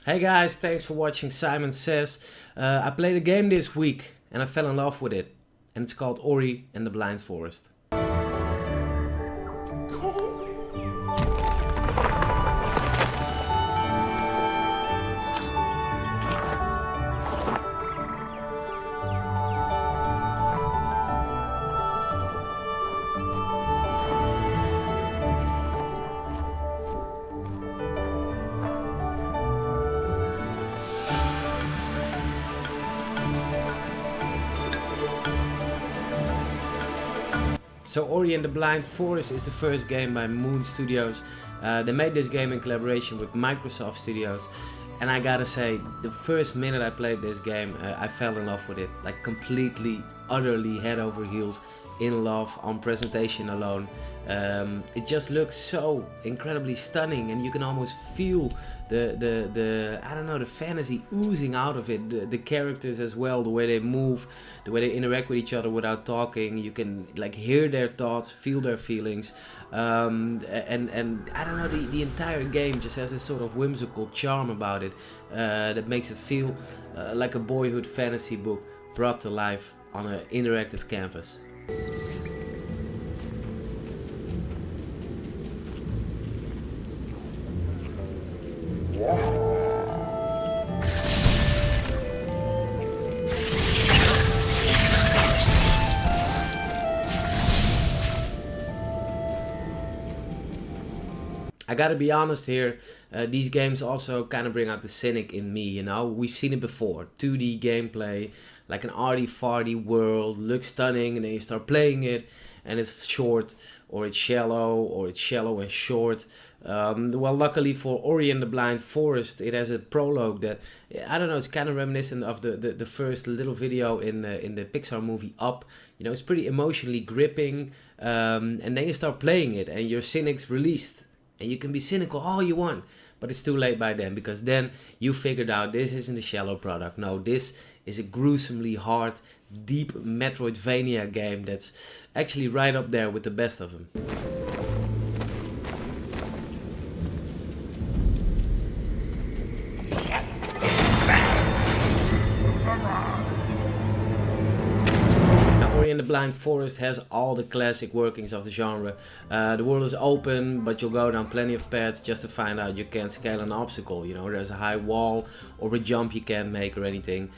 Hey guys, thanks for watching Simon Says. I played a game this week and I fell in love with it. And it's called Ori and the Blind Forest. So Ori and the Blind Forest is the first game by Moon Studios. They made this game in collaboration with Microsoft Studios. And I gotta say, the first minute I played this game, I fell in love with it. Like completely, utterly head over heels in love on presentation alone. It just looks so incredibly stunning, and you can almost feel the I don't know, the fantasy oozing out of it. The characters as well, the way they move, the way they interact with each other without talking. You can like hear their thoughts, feel their feelings, and I don't know, the entire game just has this sort of whimsical charm about it that makes it feel like a boyhood fantasy book brought to life on an interactive canvas. I gotta be honest here, these games also kind of bring out the cynic in me, you know. We've seen it before, 2D gameplay, like an arty-farty world, looks stunning, and then you start playing it, and it's short, or it's shallow and short. Well, luckily for Ori and the Blind Forest, it has a prologue that, I don't know, it's kind of reminiscent of the first little video in the Pixar movie Up. You know, it's pretty emotionally gripping, and then you start playing it, and your cynic's released. And you can be cynical all you want, but it's too late by then, because then you figured out this isn't a shallow product. No, this is a gruesomely hard, deep Metroidvania game that's actually right up there with the best of them. Ori and the Blind Forest has all the classic workings of the genre. The world is open, but you'll go down plenty of paths just to find out you can't scale an obstacle. You know, there's a high wall or a jump you can't make or anything.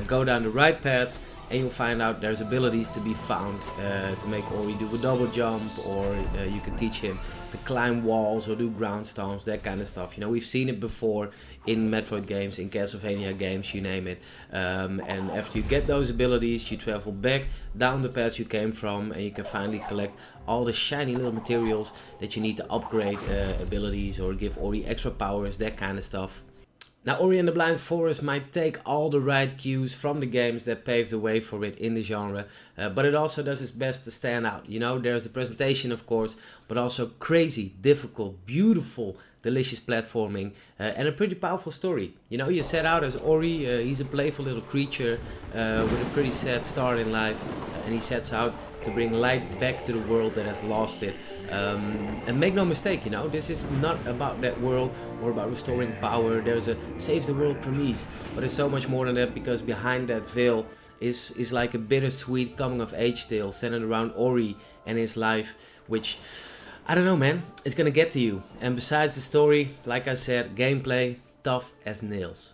Go down the right paths and you'll find out there's abilities to be found to make Ori do a double jump, or you can teach him to climb walls or do ground stomps, that kind of stuff. You know, we've seen it before in Metroid games, in Castlevania games, you name it. And after you get those abilities, you travel back down the path you came from, and you can finally collect all the shiny little materials that you need to upgrade abilities or give Ori extra powers, that kind of stuff. Now, Ori and the Blind Forest might take all the right cues from the games that paved the way for it in the genre, but it also does its best to stand out. You know, there's the presentation, of course, but also crazy, difficult, beautiful, delicious platforming, and a pretty powerful story. You know, you set out as Ori, he's a playful little creature with a pretty sad start in life, and he sets out to bring light back to the world that has lost it. And make no mistake, you know, this is not about that world or about restoring power. There's a save the world premise, but it's so much more than that, because behind that veil is like a bittersweet coming of age tale centered around Ori and his life, which, I don't know, man, it's gonna get to you. And besides the story, like I said, gameplay, tough as nails.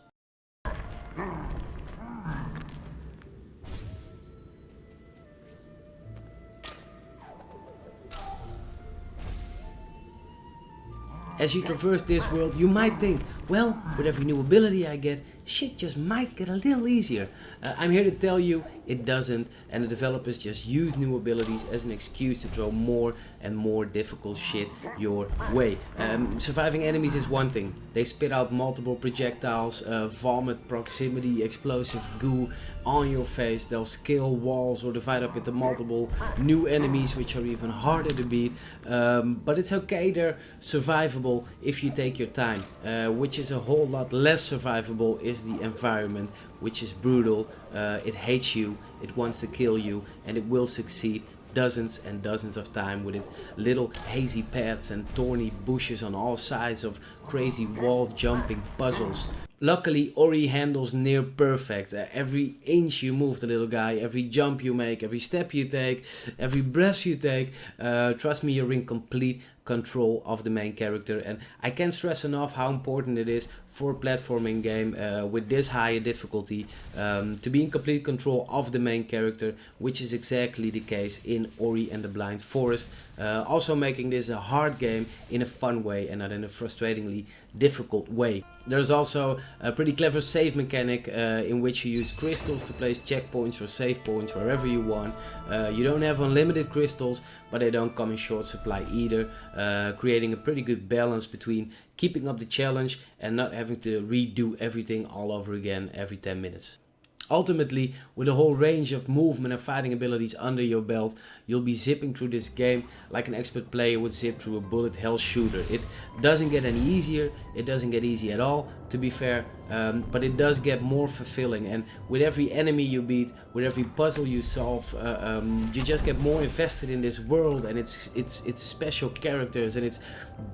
As you traverse this world, you might think, well, with every new ability I get, shit just might get a little easier. I'm here to tell you it doesn't, and the developers just use new abilities as an excuse to throw more and more difficult shit your way. Surviving enemies is one thing. They spit out multiple projectiles, vomit, proximity, explosive goo on your face. They'll scale walls or divide up into multiple new enemies, which are even harder to beat. But it's okay, they're survivable if you take your time. Which is a whole lot less survivable is the environment, which is brutal. It hates you, it wants to kill you, and it will succeed dozens and dozens of times with its little hazy paths and thorny bushes on all sides of crazy wall jumping puzzles. Luckily, Ori handles near perfect. Every inch you move the little guy, every jump you make, every step you take, every breath you take, trust me, you're in complete control of the main character. And I can't stress enough how important it is for a platforming game with this high difficulty to be in complete control of the main character, which is exactly the case in Ori and the Blind Forest. Also making this a hard game in a fun way and not in a frustratingly difficult way. There's also a pretty clever save mechanic in which you use crystals to place checkpoints or save points wherever you want. You don't have unlimited crystals, but they don't come in short supply either, creating a pretty good balance between keeping up the challenge and not having to redo everything all over again every 10 minutes. Ultimately, with a whole range of movement and fighting abilities under your belt, you'll be zipping through this game like an expert player would zip through a bullet hell shooter. It doesn't get any easier, it doesn't get easy at all, to be fair, but it does get more fulfilling. And with every enemy you beat, with every puzzle you solve, you just get more invested in this world and its special characters and its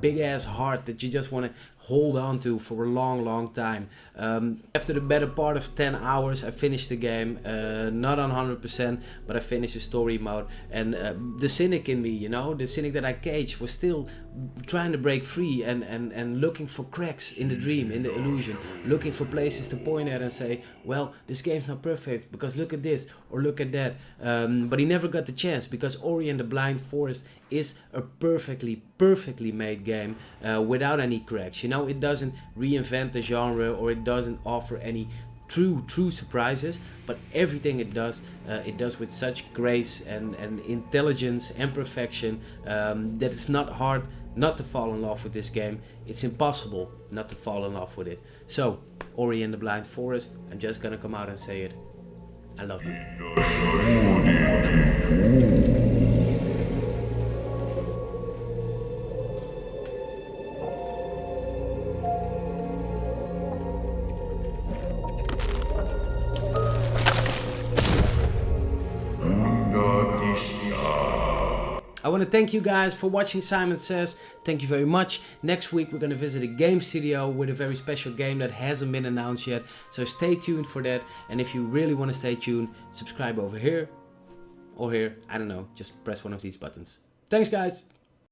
big ass heart that you just want to hold on to for a long time. After the better part of 10 hours I finished the game, not on 100%, but I finished the story mode, and the cynic in me, you know, the cynic that I caged, was still trying to break free and looking for cracks in the dream, in the illusion, looking for places to point at and say, well, this game's not perfect because look at this or look at that, but he never got the chance because Ori and the Blind Forest is a perfectly made game without any cracks. You know, it doesn't reinvent the genre or it doesn't offer any true surprises, but everything it does with such grace and intelligence and perfection that it's not hard not to fall in love with this game. It's impossible not to fall in love with it. So, Ori and the Blind Forest, I'm just gonna come out and say it. I love you. I want to thank you guys for watching Simon Says. Thank you very much. Next week we're going to visit a game studio with a very special game that hasn't been announced yet. So stay tuned for that. And if you really want to stay tuned, subscribe over here or here. I don't know. Just press one of these buttons. Thanks guys.